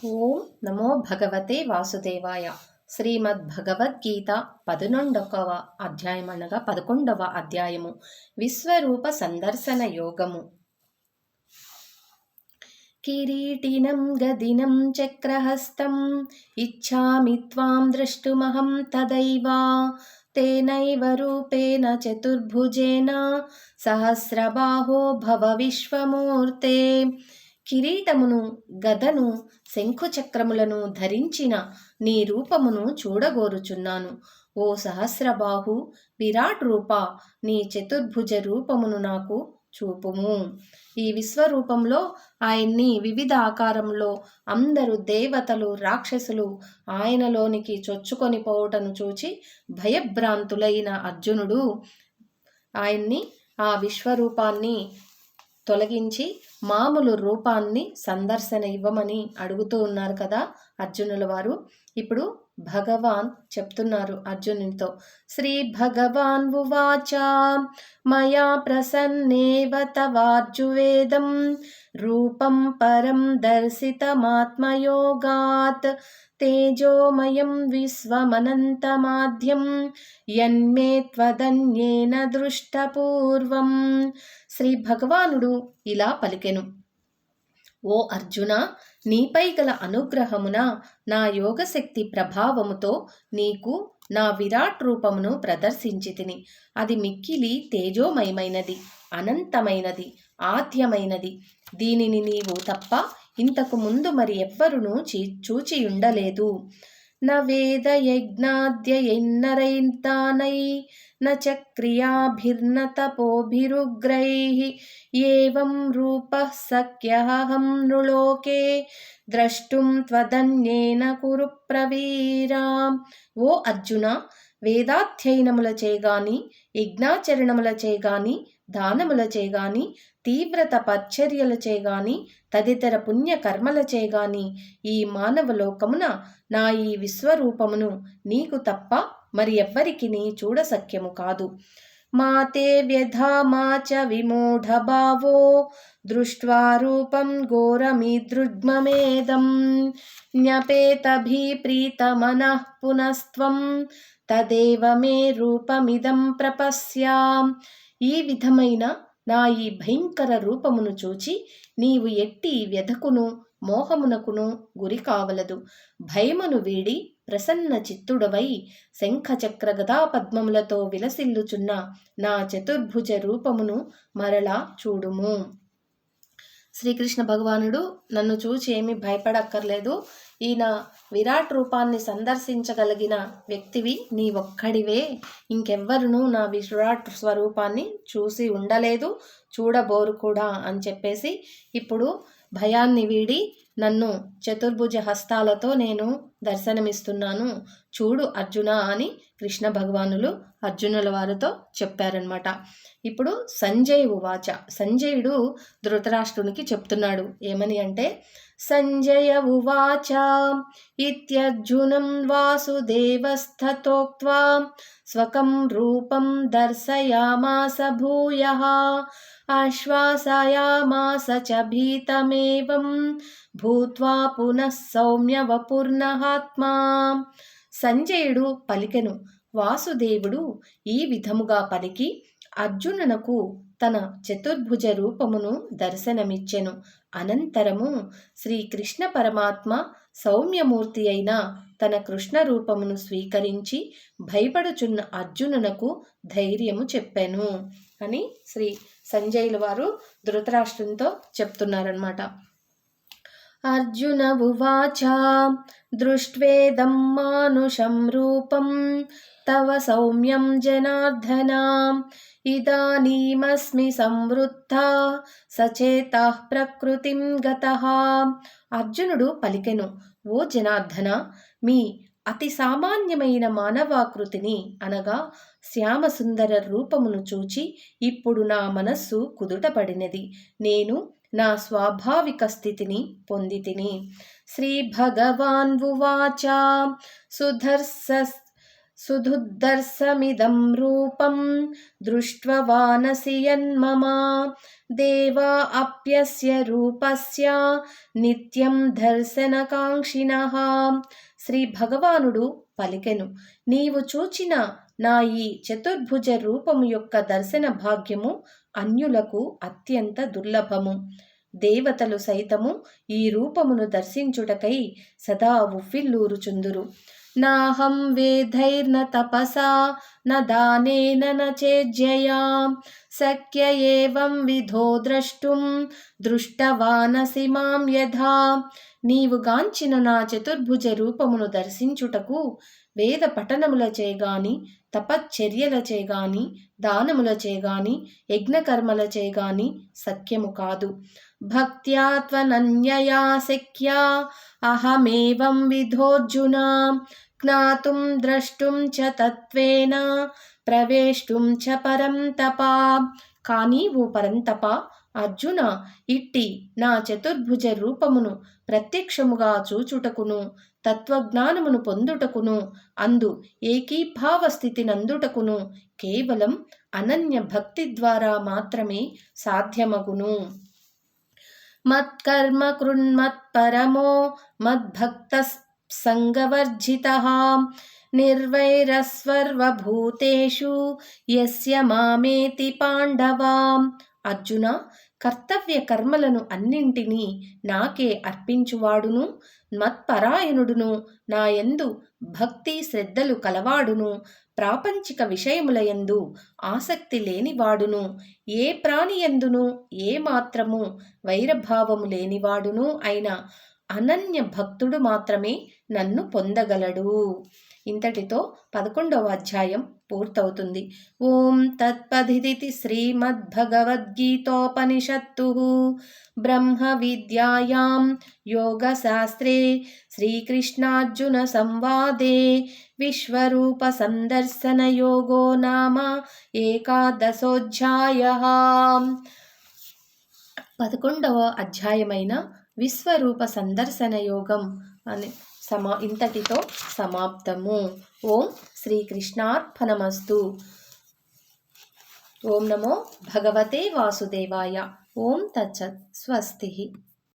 ఓం నమో భగవతే వాసుదేవాయ. శ్రీమద్భగవద్గీత 11వ అధ్యాయం అనగా 11వ అధ్యాయము విశ్వరూప సందర్శన యోగము. కిరీటినం గదినం చక్రహస్తం ఇచ్ఛామి త్వాం ద్రష్టుమహం తదైవ తేనైవ రూపేణ చతుర్భుజేన సహస్రబాహో భవ విశ్వమూర్తే. కిరీటమును, గదను, శంఖుచక్రములను ధరించిన నీ రూపమును చూడగోరుచున్నాను. ఓ సహస్రబాహు, విరాట్ రూప, నీ చతుర్భుజ రూపమును నాకు చూపుము. ఈ విశ్వరూపంలో ఆయన్ని వివిధ ఆకారంలో అందరూ దేవతలు, రాక్షసులు ఆయనలోనికి చొచ్చుకొని పోవటను చూచి భయభ్రాంతులైన అర్జునుడు ఆయన్ని, ఆ విశ్వరూపాన్ని తొలగించి మామూలు రూపాన్ని సందర్శన ఇవ్వమని అడుగుతూ ఉన్నారు కదా అర్జునుల వారు. ఇప్పుడు భగవాన్ చెప్తున్నారు అర్జునునితో. శ్రీ భగవాన్ ఉవాచ మయా ప్రసన్నేవ తవార్జువేదం రూపం పరం దర్శితమాత్మయోగాత్ తేజోమయం విశ్వమనంతమాద్యం యన్మే త్వదన్యేన దృష్టపూర్వం. శ్రీ భగవానుడు ఇలా పలికెను. ఓ అర్జున, నీపై గల అనుగ్రహమున నా యోగశక్తి ప్రభావముతో నీకు నా విరాట్ రూపమును ప్రదర్శించితిని. అది మిక్కిలి తేజోమయమైనది, అనంతమైనది, ఆద్యమైనది. దీనిని నీవు తప్ప ఇంతకు ముందు మరి ఎవ్వరునూ చూచియుండలేదు. న వేద యజ్ఞాద్యైన్నరైతానై న చక్రియాభిర్న తపోభిరుగ్రైః ఏవం రూపః శక్యహం నృలోకే ద్రష్టుం త్వదన్యేన కురు ప్రవీరా. ఓ అర్జున, వేదాధ్యయనములచే గాని, యజ్ఞాచరణములచే గాని, దానములచే గాని, తీవ్ర తపశ్చర్యలచే గాని, తదితర పుణ్యకర్మలచే గాని ఈ మానవలోకమున నా ఈ విశ్వరూపమును నీకు తప్ప మరి ఎవ్వరికి చూడసఖ్యము కాదు. మాతే వ్యధామా చ విమూఢభావో దృష్ట్వా రూపం ఘోరమిదృగ్మమేదం న్యపేతభిప్రీతమనః పునస్త్వం తదేవ మే రూపమిదం ప్రపశ్యాం. ఈ విధమైన నా ఈ భయంకర రూపమును చూచి నీవు ఎట్టి వ్యధకును మోహమునకును గురి కావలదు. భయమును వీడి ప్రసన్న చిత్తుడవై శంఖచక్ర గదా పద్మములతో విలసిల్లుచున్న నా చతుర్భుజ రూపమును మరలా చూడుము. శ్రీకృష్ణ భగవానుడు నన్ను చూచి ఏమీ భయపడక్కర్లేదు. ఈయన విరాట్ రూపాన్ని సందర్శించగలిగిన వ్యక్తివి నీవొక్కడివే. ఇంకెవ్వరునూ నా విరాట్ స్వరూపాన్ని చూసి ఉండలేదు, చూడబోరు కూడా అని చెప్పేసి ఇప్పుడు భయాన్ని వీడి నన్ను చతుర్భుజ హస్తాలతో నేను దర్శనమిస్తున్నాను, చూడు అర్జున అని కృష్ణ భగవానులు అర్జునుల వారితో చెప్పారనమాట. ఇప్పుడు సంజయ్ ఉవాచ. సంజయుడు ధృతరాష్ట్రునికి చెప్తున్నాడు ఏమని అంటే, సంజయ ఉవాచ ఇత్యర్జునం వాసుదేవస్థతోక్త్వా స్వకం రూపం దర్శయామాస భూయః ఆశ్వాసయామాస చ భీతమేవం భూత్వా పునః సౌమ్య వపుర్నహాత్మా. సంజయుడు పలికెను. వాసుదేవుడు ఈ విధముగా పలికి అర్జునునకు తన చతుర్భుజ రూపమును దర్శనమిచ్చెను. అనంతరము శ్రీకృష్ణ పరమాత్మ సౌమ్యమూర్తి అయిన తన కృష్ణ రూపమును స్వీకరించి భయపడుచున్న అర్జునునకు ధైర్యము చెప్పెను అని శ్రీ సంజయుల వారు ధృతరాష్ట్రునితో చెప్తున్నారన్నమాట. అర్జున ఉవాచ దృష్ట్వేదం మానుషం రూపం తవ సౌమ్యం జనార్దన ఇదానీమస్మి సంవృద్ధ సచేతః ప్రకృతిం గతః. అర్జునుడు పలికెను. ఓ జనార్దన, మీ అతి సామాన్యమైన మానవాకృతిని అనగా శ్యామసుందర రూపమును చూచి ఇప్పుడు నా మనస్సు కుదుటపడినది. నేను నా స్వాభావిక స్థితిని పొందితిని. శ్రీ భగవాన్ ఉవాచ సుధుద్దర్శమిదం రూపం దృష్ట్వానసి యన్మమ దేవా అప్యస్య రూపస్య నిత్యం దర్శనకాంక్షిణః. శ్రీ భగవానుడు పలికెను, నీవు చూచిన నా ఈ చతుర్భుజ రూపము యొక్క దర్శన భాగ్యము అన్యులకు అత్యంత దుర్లభము. దేవతలు సైతము ఈ రూపమును దర్శించుటకై సదా ఉవ్విల్లూరుచుందురు. నాహం వేదైర్న తపసా న దానేన న చేజ్యయా శక్య ఏవం విధో ద్రష్టుం దృష్టవానసి మాం యథా. నీవు గాంచిన నా చతుర్భుజ రూపమును దర్శించుటకు వేద పఠనములచే గాని, తపశ్చర్యలచే గాని, దానములచే గాని, యజ్ఞకర్మలచే గాని సఖ్యము కాదు. భక్త్యా త్వనన్యయా శక్యా అహమేవం విధోర్జున జ్ఞాతుం ద్రష్టుం చ తత్వేన ప్రవేష్టుం చ పరంతపా. కానీ ఓ పరంతప, అర్జున, ఇట్టి నా చతుర్భుజ రూపమును ప్రత్యక్షముగా చూచుటకును, తత్వజ్ఞానమును పొందుటకును, అందు ఏకీభావ స్థితి నందుటకును కేవలం అనన్య భక్తి ద్వారా మాత్రమే సాధ్యమగును. మత్కర్మ కృన్మత్పరమో మద్భక్తః సంగవర్జితః నిర్వైరస్సర్వభూతేషు యస్య మామేతి పాండవా. అర్జున, కర్తవ్య కర్మలను అన్నింటినీ నాకే అర్పించువాడును, మత్పరాయణుడును, నాయందు భక్తి శ్రద్ధలు కలవాడును, ప్రాపంచిక విషయములయందు ఆసక్తి లేనివాడును, ఏ ప్రాణియందును ఏ మాత్రము వైరభావము లేనివాడును అయిన అనన్య భక్తుడు మాత్రమే నన్ను పొందగలడు. ఇంతటితో 11వ అధ్యాయం పూర్తవుతుంది. ఓం తత్పదితి శ్రీమద్భగవద్గీతోపనిషత్తు బ్రహ్మ విద్యాయాం యోగశాస్త్రే శ్రీకృష్ణార్జున సంవాదే విశ్వరూప సందర్శన యోగో నామ ఏకాదశోధ్యాయః. 11వ అధ్యాయమైన విశ్వరూప సందర్శన యోగం అని ఇంతటితో సమాప్తము. ఓం శ్రీకృష్ణార్పణమస్తు. ఓం నమో భగవతే వాసుదేవాయ. ఓం తత్సత్. స్వస్తి.